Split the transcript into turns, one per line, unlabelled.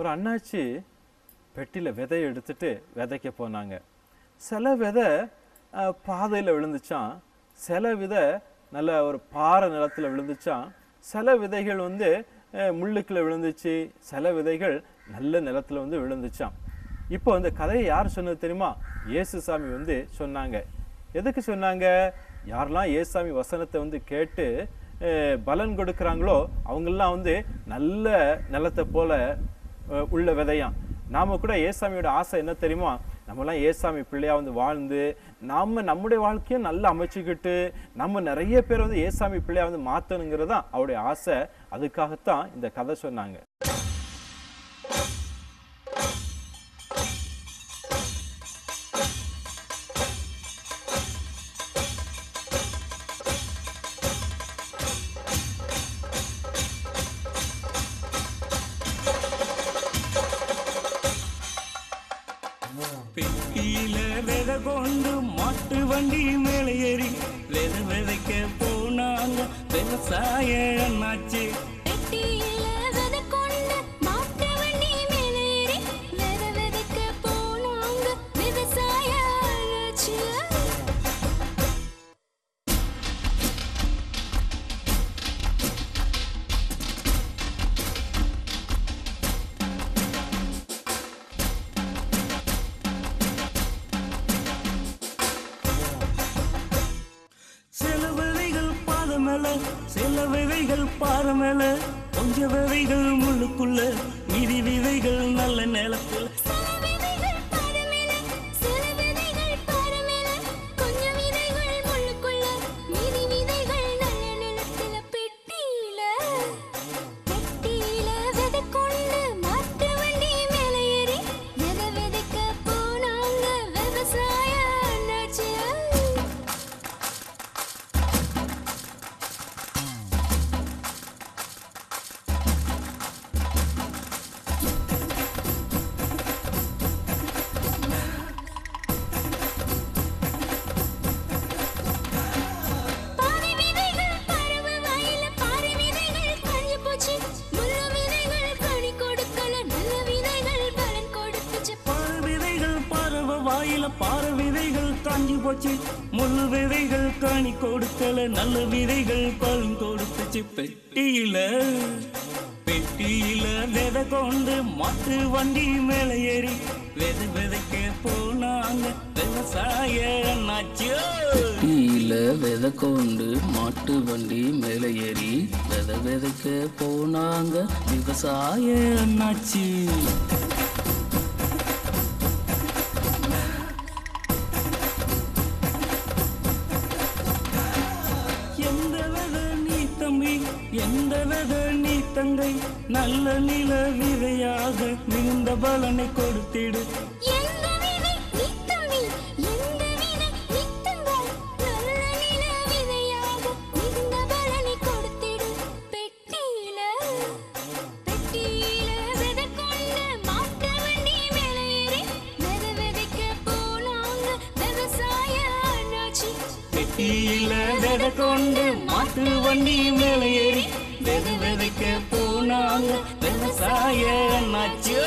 ஒரு அண்ணாச்சி பெட்டியில் விதையை எடுத்துட்டு விதைக்க போனாங்க. சில விதை பாதையில் விழுந்துச்சான், சில விதை நல்ல ஒரு பாறை நிலத்தில் விழுந்துச்சான், சில விதைகள் முள்ளுக்குள்ள விழுந்துச்சு, சில விதைகள் நல்ல நிலத்தில் விழுந்துச்சான். இப்போ இந்த கதையை யார் சொன்னது தெரியுமா? இயேசுசாமி சொன்னாங்க. எதுக்கு சொன்னாங்க? யாரெல்லாம் இயேசுசாமி வசனத்தை கேட்டு பலன் கொடுக்குறாங்களோ அவங்கெல்லாம் நல்ல நிலத்தை போல உள்ள விதையாம். நாம கூட இயேசுசாமியோட ஆசை என்ன தெரியுமா? நம்மலாம் இயேசுசாமி பிள்ளையா வாழ்ந்து நம்முடைய வாழ்க்கையும் நல்லா அமைச்சுக்கிட்டு நம்ம நிறைய பேர் இயேசுசாமி பிள்ளையா மாற்றணுங்கிறது தான் அவருடைய ஆசை. அதுக்காகத்தான் இந்த கதை சொன்னாங்க.
பெட்டியில விதை கொண்டு மாட்டு வண்டி மேலே ஏறி விதை விதைக்க போனாங்க விவசாய அண்ணாச்சி. சில விதைகள் பாறை மேல, கொஞ்சம் விதைகள் முள்ளுக்குள்ள, மீதி விதைகள் நல்ல நிலத்துல. பாறை விதைகள் காஞ்சி போச்சு, முள்ளு விதைகள் காணி கொடுக்கல, நல்ல விதைகள் பலன் கொடுத்துச்சு. பெட்டியில விதை கொண்டு மாட்டு வண்டி மேலே ஏறி விதை விதைக்க போனாங்க விவசாய அண்ணாச்சி.
பெட்டியில விதை கொண்டு மாட்டு வண்டி மேலே ஏறி விதை விதைக்க போனாங்க விவசாய அண்ணாச்சி.
எந்த வித நீ தங்கை நல்ல நில விதையாக மிகுந்த பலனை கொடுத்திடு. பெட்டியில விதை கொண்டு மாட்டு வண்டி மேலே ஏறி விதை விதைக்க போனாங்க விவசாய அண்ணாச்சி.